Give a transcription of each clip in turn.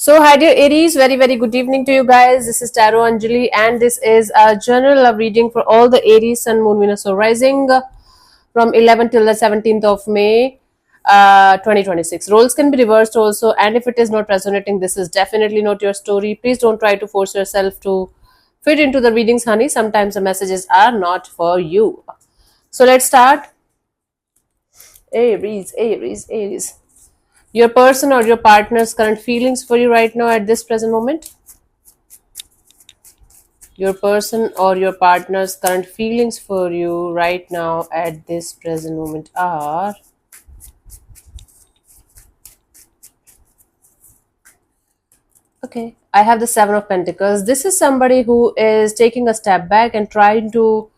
So, hi dear Aries, very good evening to you guys. This is Tarot Anjali, and this is a general love reading for all the Aries, Sun, Moon, Venus, or Rising from 11th till the 17th of May, 2026. Roles can be reversed also, and if it is not resonating, this is definitely not your story. Please don't try to force yourself to fit into the readings, honey. Sometimes the messages are not for you. So, let's start. Aries. Your person or your partner's current feelings for you right now at this present moment. Your person or your partner's current feelings for you right now at this present moment are. Okay, I have the Seven of Pentacles. This is somebody who is taking a step back and trying to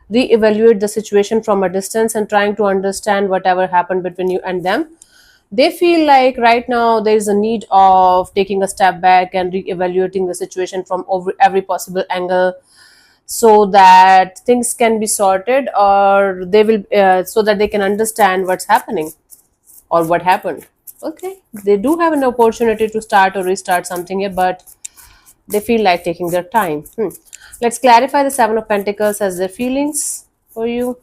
reevaluate the situation from a distance and trying to understand whatever happened between you and them. They feel like right now there is a need of taking a step back and reevaluating the situation from every possible angle, so that things can be sorted, or they will so that they can understand what's happening or what happened. Okay, they do have an opportunity to start or restart something here, but they feel like taking their time. Let's clarify the Seven of Pentacles as their feelings for you.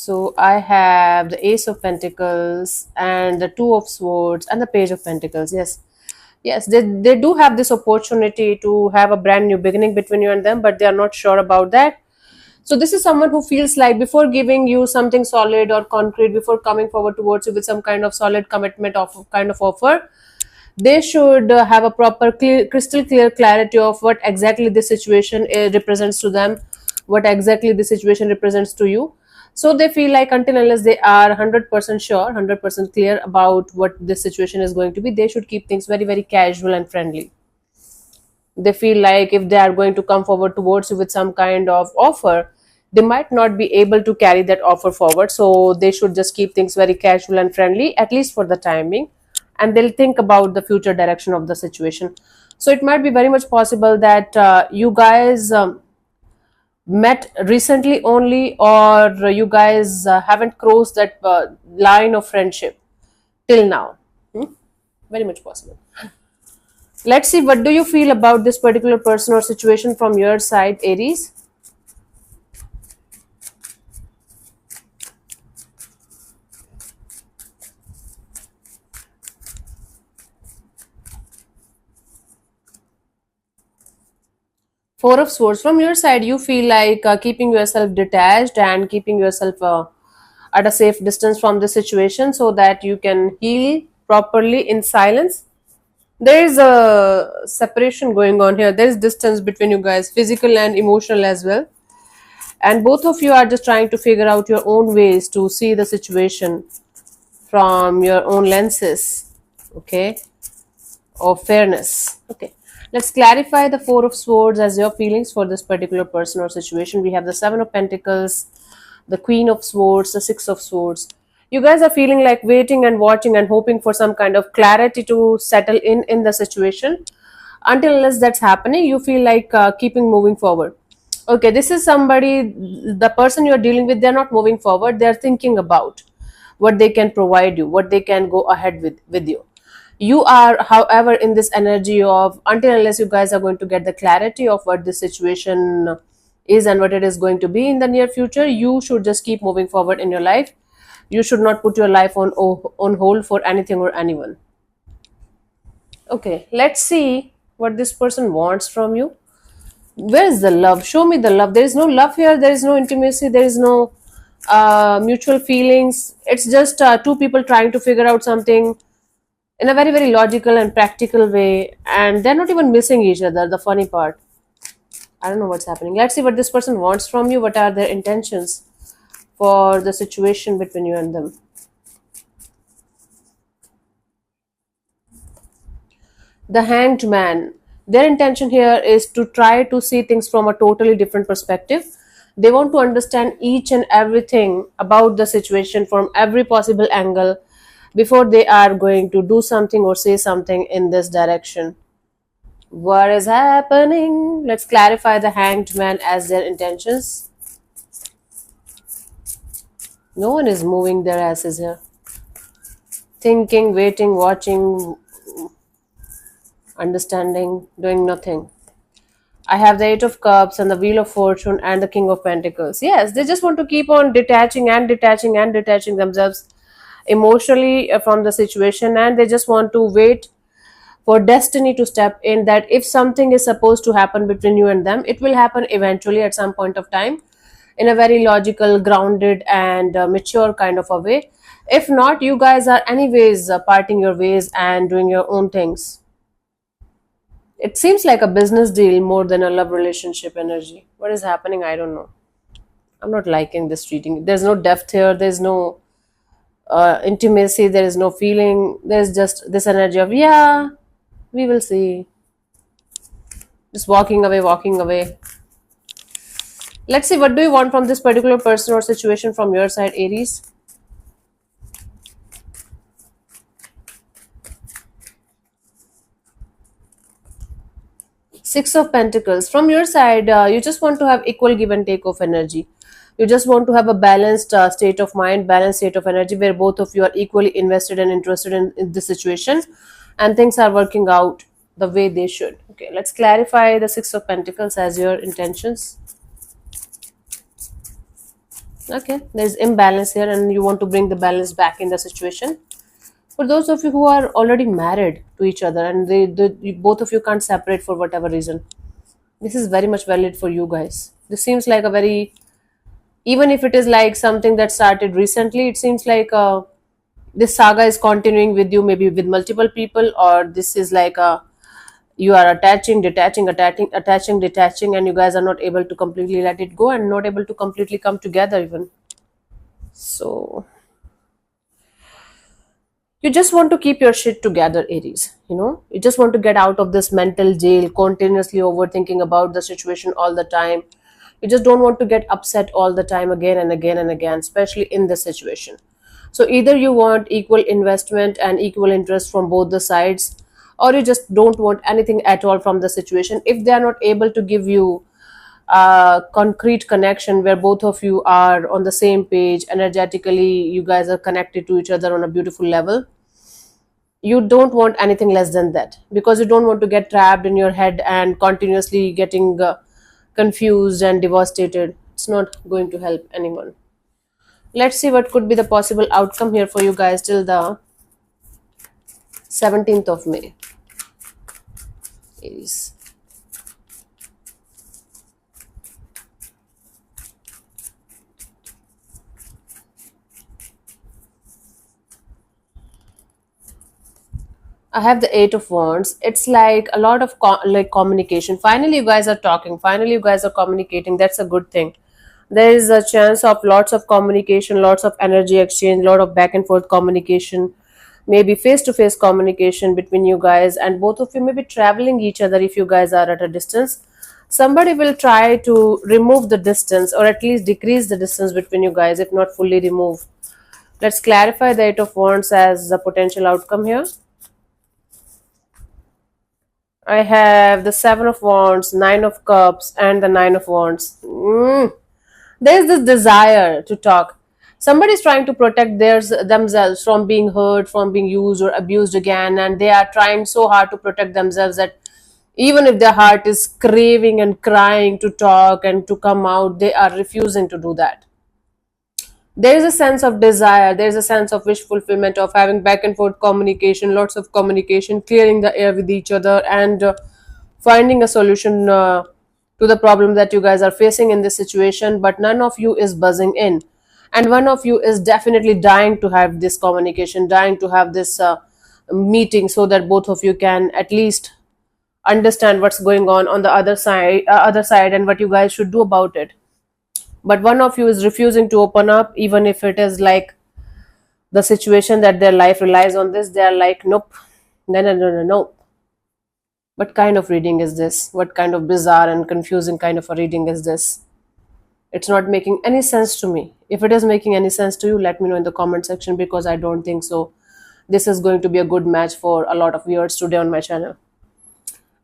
So I have the Ace of Pentacles and the Two of Swords and the Page of Pentacles. Yes, they do have this opportunity to have a brand new beginning between you and them, but they are not sure about that. So this is someone who feels like before giving you something solid or concrete, before coming forward towards you with some kind of solid commitment of kind of offer, they should have a proper crystal clear clarity of what exactly the situation represents to them, what exactly the situation represents to you. So they feel like until unless they are 100% sure, 100% clear about what this situation is going to be, they should keep things very casual and friendly. They feel like if they are going to come forward towards you with some kind of offer, they might not be able to carry that offer forward, so they should just keep things very casual and friendly, at least for the timing, and they'll think about the future direction of the situation. So it might be very much possible that you guys met recently only, or you guys haven't crossed that line of friendship till now. Very much possible. Let's see, what do you feel about this particular person or situation from your side, Aries? Four of Swords. From your side, you feel like keeping yourself detached and keeping yourself at a safe distance from the situation so that you can heal properly in silence. There is a separation going on here. There is distance between you guys, physical and emotional as well. And both of you are just trying to figure out your own ways to see the situation from your own lenses, okay, of fairness. Okay, let's clarify the Four of Swords as your feelings for this particular person or situation. We have the Seven of Pentacles, the Queen of Swords, the Six of Swords. You guys are feeling like waiting and watching and hoping for some kind of clarity to settle in the situation. Until unless that's happening, you feel like keeping moving forward. Okay, this is somebody, the person you're dealing with, they're not moving forward, they're thinking about what they can provide you, what they can go ahead with you. You are, however, in this energy of until unless you guys are going to get the clarity of what the situation is and what it is going to be in the near future, you should just keep moving forward in your life. You should not put your life on hold for anything or anyone. Okay, let's see what this person wants from you. Where is the love? Show me the love. There is no love here. There is no intimacy. There is no mutual feelings. It's just two people trying to figure out something in a very logical and practical way, and they're not even missing each other. The funny part, I don't know what's happening. Let's see what this person wants from you. What are their intentions for the situation between you and them? The Hanged Man. Their intention here is to try to see things from a totally different perspective. They want to understand each and everything about the situation from every possible angle before they are going to do something or say something in this direction. What is happening? Let's clarify the Hanged Man as their intentions. No one is moving their asses here. Thinking, waiting, watching, understanding, doing nothing. I have the Eight of Cups and the Wheel of Fortune and the King of Pentacles. Yes, they just want to keep on detaching and detaching and detaching themselves emotionally from the situation, and they just want to wait for destiny to step in, that if something is supposed to happen between you and them, it will happen eventually at some point of time in a very logical, grounded, and mature kind of a way. If not, you guys are anyways parting your ways and doing your own things. It seems like a business deal more than a love relationship energy. What is happening? I don't know. I'm not liking this reading. There's no depth here. There's no intimacy. There is no feeling. There's just this energy of, yeah, we will see. Just walking away, walking away. Let's see, what do you want from this particular person or situation from your side, Aries? Six of Pentacles. From your side, you just want to have equal give and take of energy. You just want to have a balanced state of mind, balanced state of energy, where both of you are equally invested and interested in this situation, and things are working out the way they should. Okay, let's clarify the Six of Pentacles as your intentions. Okay, there's imbalance here, and you want to bring the balance back in the situation. For those of you who are already married to each other and both of you can't separate for whatever reason, this is very much valid for you guys. This seems like a very, even if it is like something that started recently, it seems like this saga is continuing with you, maybe with multiple people, or this is like a, you are attaching, detaching, attaching, detaching, and you guys are not able to completely let it go and not able to completely come together even. So you just want to keep your shit together, Aries. You just want to get out of this mental jail, continuously overthinking about the situation all the time. You just don't want to get upset all the time, again and again and again, especially in this situation. So either you want equal investment and equal interest from both the sides, or you just don't want anything at all from the situation. If they are not able to give you a concrete connection where both of you are on the same page energetically, you guys are connected to each other on a beautiful level, you don't want anything less than that, because you don't want to get trapped in your head and continuously getting confused and devastated. It's not going to help anyone. Let's see what could be the possible outcome here for you guys till the 17th of May. Aries. I have the Eight of Wands. It's like a lot of like communication. Finally, you guys are talking. Finally, you guys are communicating. That's a good thing. There is a chance of lots of communication, lots of energy exchange, lot of back and forth communication, maybe face to face communication between you guys, and both of you may be traveling each other if you guys are at a distance. Somebody will try to remove the distance, or at least decrease the distance between you guys, if not fully remove. Let's clarify the Eight of Wands as a potential outcome here. I have the Seven of Wands, Nine of Cups, and the Nine of Wands. There's this desire to talk. Somebody is trying to protect themselves from being hurt, from being used or abused again, and they are trying so hard to protect themselves that even if their heart is craving and crying to talk and to come out, they are refusing to do that. There is a sense of desire, there is a sense of wish fulfillment, of having back and forth communication, lots of communication, clearing the air with each other, and finding a solution to the problem that you guys are facing in this situation. But none of you is buzzing in, and one of you is definitely dying to have this communication, dying to have this meeting, so that both of you can at least understand what's going on the other side, and what you guys should do about it. But one of you is refusing to open up, even if it is like the situation that their life relies on this. They are like, nope, no, no, no, no, no. What kind of reading is this? What kind of bizarre and confusing kind of a reading is this? It's not making any sense to me. If it is making any sense to you, let me know in the comment section, because I don't think so. This is going to be a good match for a lot of viewers today on my channel.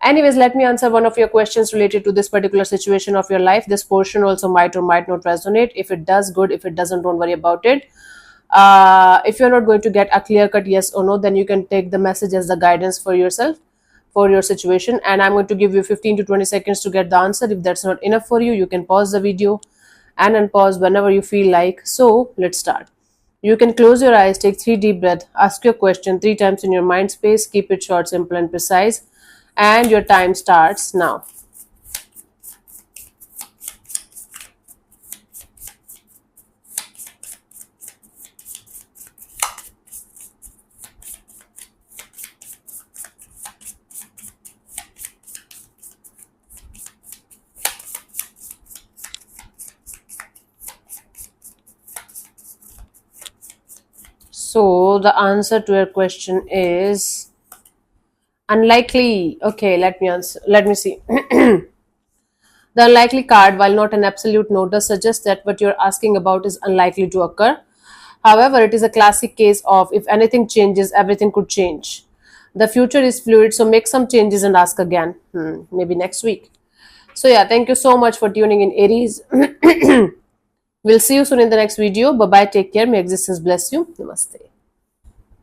Anyways, let me answer one of your questions related to this particular situation of your life. This portion also might or might not resonate. If it does, good. If it doesn't, don't worry about it. If you're not going to get a clear cut yes or no, then you can take the message as the guidance for yourself, for your situation, and I'm going to give you 15 to 20 seconds to get the answer. If that's not enough for you, you can pause the video and unpause whenever you feel like. So let's start. You can close your eyes, take 3 deep breaths, ask your question 3 times in your mind space, keep it short, simple, and precise, and your time starts now. So the answer to your question is unlikely. Okay, let me answer. Let me see. The unlikely card, while not an absolute no, does suggest that what you're asking about is unlikely to occur. However, it is a classic case of if anything changes, everything could change. The future is fluid, so make some changes and ask again. Maybe next week. So, yeah, thank you so much for tuning in, Aries. We'll see you soon in the next video. Bye bye. Take care. May existence bless you. Namaste.